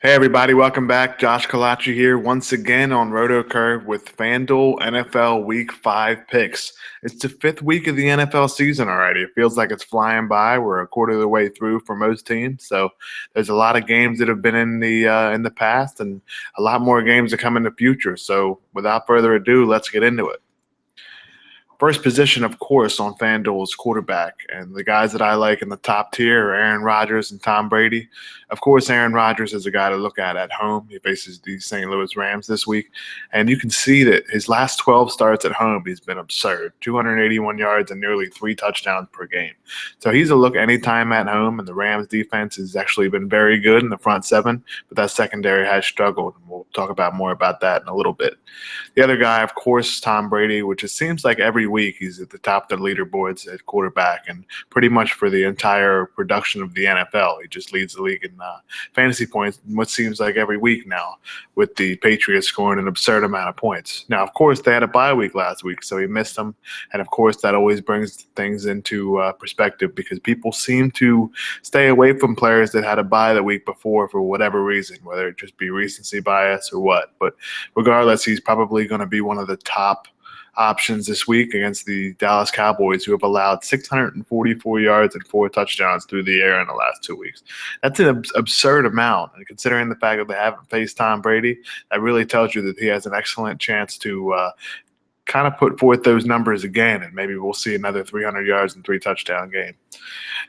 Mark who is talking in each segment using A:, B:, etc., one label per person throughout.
A: Hey everybody, welcome back. Josh Collacchi here once again on RotoCurve with FanDuel NFL Week 5 picks. It's the fifth week of the NFL season already. It feels like it's flying by. We're a quarter of the way through for most teams, so there's a lot of games that have been in the past, and a lot more games to come in the future. So without further ado, let's get into it. First position, of course, on FanDuel is quarterback. And the guys that I like in the top tier are Aaron Rodgers and Tom Brady. Of course, Aaron Rodgers is a guy to look at home. He faces the St. Louis Rams this week. And you can see that his last 12 starts at home, he's been absurd 281 yards and nearly 3 touchdowns per game. So he's a look anytime at home. And the Rams defense has actually been very good in the front seven, but that secondary has struggled. And we'll talk about more about that in a little bit. The other guy, of course, Tom Brady, which it seems like every week he's at the top of the leaderboards at quarterback and pretty much for the entire production of the NFL. He just leads the league in fantasy points what seems like every week now, with the Patriots scoring an absurd amount of points. Now, of course, they had a bye week last week, so he missed them. And, of course, that always brings things into perspective because people seem to stay away from players that had a bye the week before for whatever reason, whether it just be recency bias or what. But regardless, he's probably going to be one of the top options this week against the Dallas Cowboys, who have allowed 644 yards and 4 touchdowns through the air in the last 2 weeks. That's an absurd amount. And considering the fact that they haven't faced Tom Brady, that really tells you that he has an excellent chance to kind of put forth those numbers again, and maybe we'll see another 300 yards and 3 touchdown game.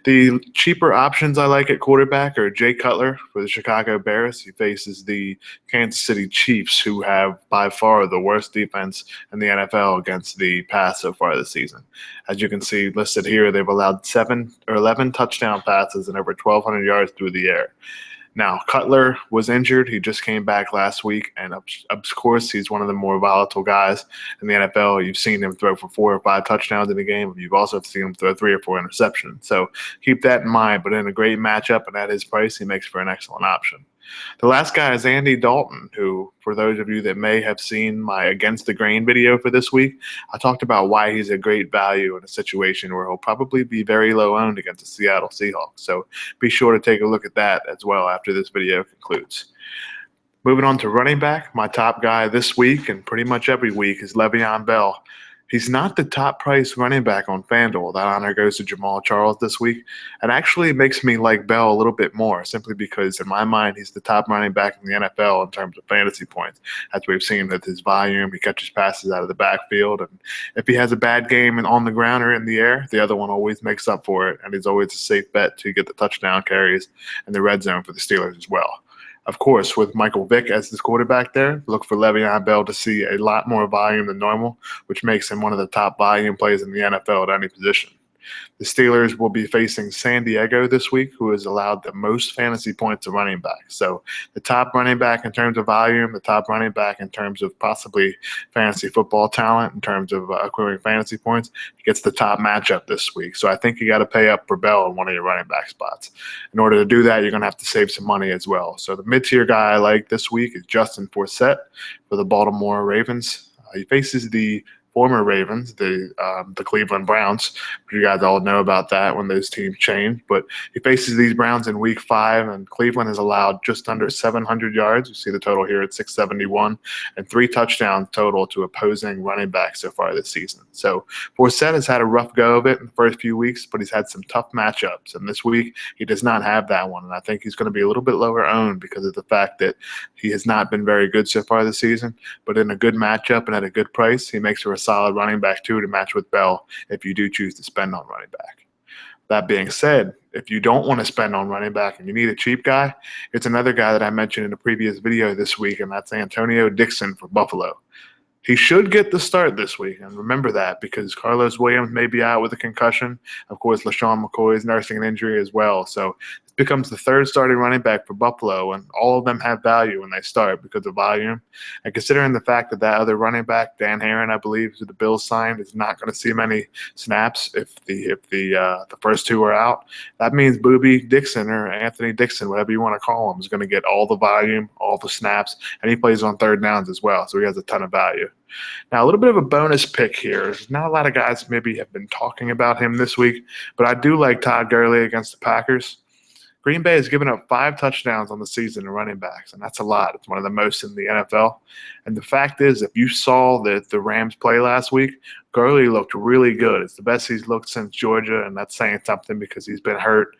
A: The cheaper options I like at quarterback are Jay Cutler for the Chicago Bears. He faces the Kansas City Chiefs, who have by far the worst defense in the NFL against the pass so far this season. As you can see listed here, they've allowed 7 or 11 touchdown passes and over 1,200 yards through the air. Now, Cutler was injured. He just came back last week, and of course, he's one of the more volatile guys in the NFL. You've seen him throw for 4 or 5 touchdowns in a game. You've also seen him throw 3 or 4 interceptions. So keep that in mind. But in a great matchup and at his price, he makes for an excellent option. The last guy is Andy Dalton, who, for those of you that may have seen my Against the Grain video for this week, I talked about why he's a great value in a situation where he'll probably be very low owned against the Seattle Seahawks. So be sure to take a look at that as well after this video concludes. Moving on to running back, my top guy this week and pretty much every week is Le'Veon Bell. He's not the top price running back on FanDuel. That honor goes to Jamal Charles this week. And actually it makes me like Bell a little bit more, simply because in my mind he's the top running back in the NFL in terms of fantasy points. As we've seen with his volume, he catches passes out of the backfield. And if he has a bad game and on the ground or in the air, the other one always makes up for it. And he's always a safe bet to get the touchdown carries in the red zone for the Steelers as well. Of course, with Michael Vick as the quarterback there, look for Le'Veon Bell to see a lot more volume than normal, which makes him one of the top volume players in the NFL at any position. The Steelers will be facing San Diego this week, who has allowed the most fantasy points to running back. So the top running back in terms of volume, the top running back in terms of possibly fantasy football talent, in terms of accruing fantasy points, gets the top matchup this week. So I think you got to pay up for Bell in one of your running back spots. In order to do that, you're going to have to save some money as well. So the mid-tier guy I like this week is Justin Forsett for the Baltimore Ravens. He faces the former Ravens, the Cleveland Browns. You guys all know about that when those teams change. But he faces these Browns in Week 5, and Cleveland has allowed just under 700 yards. You see the total here at 671, and 3 touchdowns total to opposing running backs so far this season. So Forsett has had a rough go of it in the first few weeks, but he's had some tough matchups. And this week, he does not have that one. And I think he's going to be a little bit lower owned because of the fact that he has not been very good so far this season. But in a good matchup and at a good price, he makes for a solid running back too to match with Bell if you do choose to spend on running back. That being said, if you don't want to spend on running back and you need a cheap guy, it's another guy that I mentioned in a previous video this week, and that's Antonio Dixon for Buffalo. He should get the start this week, and remember that because Carlos Williams may be out with a concussion. Of course, LaShawn McCoy is nursing an injury as well. So it becomes the third starting running back for Buffalo, and all of them have value when they start because of volume. And considering the fact that that other running back, Dan Herron, I believe, who the Bills signed, is not going to see many snaps if the first two are out, that means Booby Dixon or Anthony Dixon, whatever you want to call him, is going to get all the volume, all the snaps, and he plays on third downs as well, so he has a ton of value. Now, a little bit of a bonus pick here. There's not a lot of guys maybe have been talking about him this week, but I do like Todd Gurley against the Packers. Green Bay has given up 5 touchdowns on the season to running backs, and that's a lot. It's one of the most in the NFL. And the fact is, if you saw the Rams play last week, Gurley looked really good. It's the best he's looked since Georgia, and that's saying something because he's been hurt.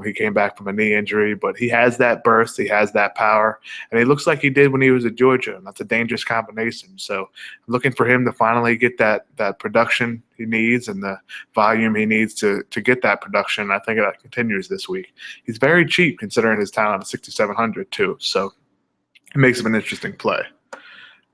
A: He came back from a knee injury, but he has that burst, he has that power, and he looks like he did when he was at Georgia, and that's a dangerous combination. So I'm looking for him to finally get that production he needs and the volume he needs to get that production. I think that continues this week. He's very cheap considering his talent at 6,700 too, so it makes him an interesting play.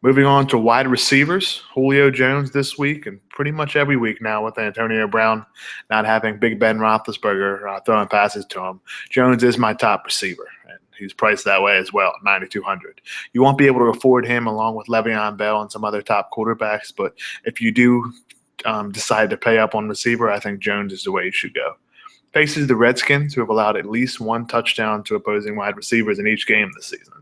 A: Moving on to wide receivers, Julio Jones this week and pretty much every week now with Antonio Brown not having Big Ben Roethlisberger throwing passes to him. Jones is my top receiver, and he's priced that way as well, 9,200. You won't be able to afford him along with Le'Veon Bell and some other top quarterbacks, but if you do decide to pay up on receiver, I think Jones is the way you should go. Faces the Redskins, who have allowed at least 1 touchdown to opposing wide receivers in each game this season.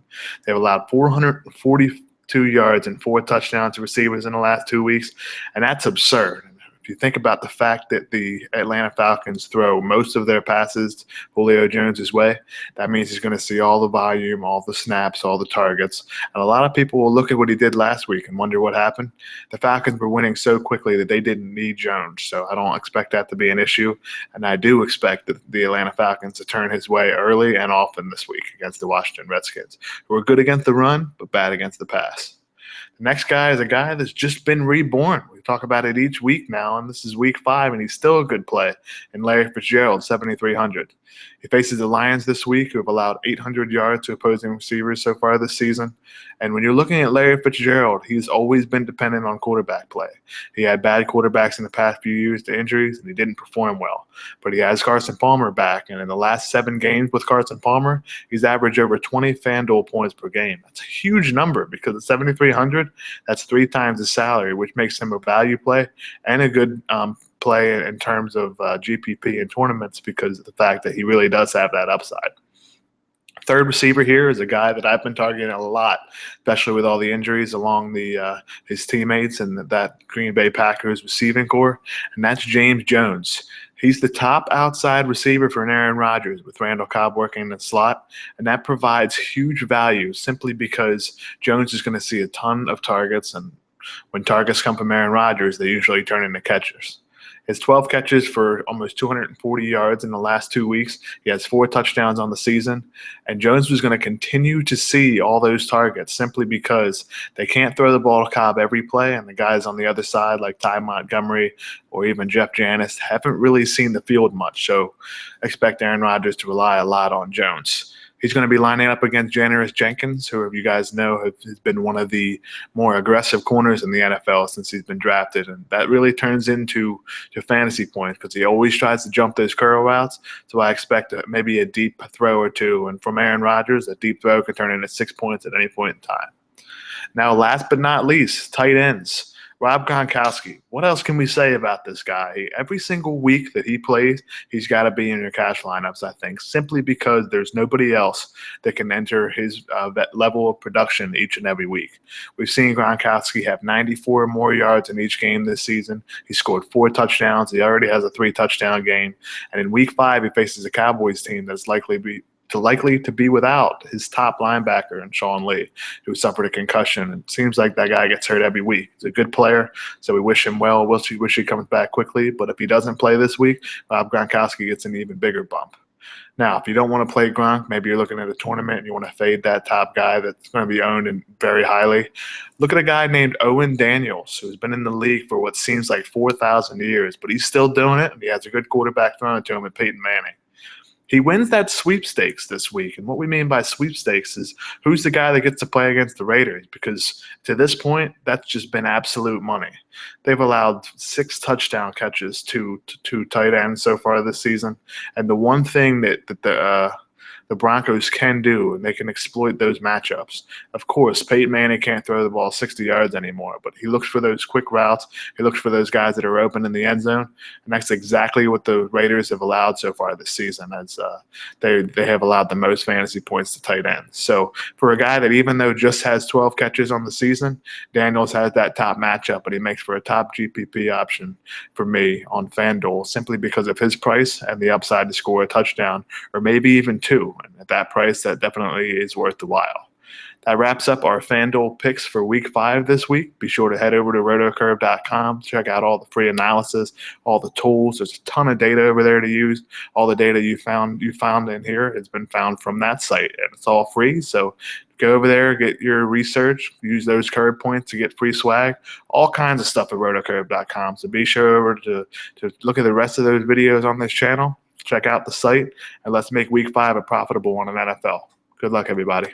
A: They've allowed 442 yards and 4 touchdowns to receivers in the last 2 weeks, and that's absurd. If you think about the fact that the Atlanta Falcons throw most of their passes Julio Jones' way, that means he's going to see all the volume, all the snaps, all the targets. And a lot of people will look at what he did last week and wonder what happened. The Falcons were winning so quickly that they didn't need Jones, so I don't expect that to be an issue. And I do expect the Atlanta Falcons to turn his way early and often this week against the Washington Redskins, who are good against the run but bad against the pass. The next guy is a guy that's just been reborn. We talk about it each week now, and this is week 5, and he's still a good play in Larry Fitzgerald, 7,300. He faces the Lions this week, who have allowed 800 yards to opposing receivers so far this season. And when you're looking at Larry Fitzgerald, he's always been dependent on quarterback play. He had bad quarterbacks in the past few years to injuries, and he didn't perform well. But he has Carson Palmer back, and in the last 7 games with Carson Palmer, he's averaged over 20 FanDuel points per game. That's a huge number because at 7,300, that's 3 times his salary, which makes him a value play and a good play in terms of GPP in tournaments because of the fact that he really does have that upside. Third receiver here is a guy that I've been targeting a lot, especially with all the injuries along his teammates and that Green Bay Packers receiving core, and that's James Jones. He's the top outside receiver for Aaron Rodgers with Randall Cobb working in the slot, and that provides huge value simply because Jones is going to see a ton of targets, and when targets come from Aaron Rodgers, they usually turn into catches. His 12 catches for almost 240 yards in the last 2 weeks. He has 4 touchdowns on the season. And Jones was going to continue to see all those targets simply because they can't throw the ball to Cobb every play. And the guys on the other side, like Ty Montgomery or even Jeff Janis, haven't really seen the field much. So expect Aaron Rodgers to rely a lot on Jones. He's going to be lining up against Janoris Jenkins, who you guys know has been one of the more aggressive corners in the NFL since he's been drafted. And that really turns into fantasy points because he always tries to jump those curl routes. So I expect maybe a deep throw or two. And from Aaron Rodgers, a deep throw can turn into 6 points at any point in time. Now, last but not least, tight ends. Rob Gronkowski. What else can we say about this guy? Every single week that he plays, he's got to be in your cash lineups, I think, simply because there's nobody else that can enter his that level of production each and every week. We've seen Gronkowski have 94 more yards in each game this season. He scored 4 touchdowns. He already has a 3-touchdown game. And in week 5, he faces a Cowboys team that's likely to be without his top linebacker and Sean Lee, who suffered a concussion. It seems like that guy gets hurt every week. He's a good player, so we wish him well. We wish he comes back quickly. But if he doesn't play this week, Rob Gronkowski gets an even bigger bump. Now, if you don't want to play Gronk, maybe you're looking at a tournament and you want to fade that top guy that's going to be owned and very highly. Look at a guy named Owen Daniels, who's been in the league for what seems like 4,000 years, but he's still doing it, and he has a good quarterback throwing to him at Peyton Manning. He wins that sweepstakes this week. And what we mean by sweepstakes is who's the guy that gets to play against the Raiders? Because to this point, that's just been absolute money. They've allowed 6 touchdown catches to tight ends so far this season. And the one thing that the Broncos can do, and they can exploit those matchups. Of course, Peyton Manning can't throw the ball 60 yards anymore, but he looks for those quick routes. He looks for those guys that are open in the end zone, and that's exactly what the Raiders have allowed so far this season. As they have allowed the most fantasy points to tight ends. So for a guy that even though just has 12 catches on the season, Daniels has that top matchup, and he makes for a top GPP option for me on FanDuel simply because of his price and the upside to score a touchdown or maybe even two. And at that price, that definitely is worth the while. That wraps up our FanDuel picks for Week 5 this week. Be sure to head over to RotoCurve.com, check out all the free analysis, all the tools. There's a ton of data over there to use. All the data you found in here has been found from that site, and it's all free. So go over there, get your research, use those curve points to get free swag, all kinds of stuff at RotoCurve.com. So be sure over to look at the rest of those videos on this channel, check out the site, and let's make Week 5 a profitable one in NFL. Good luck, everybody.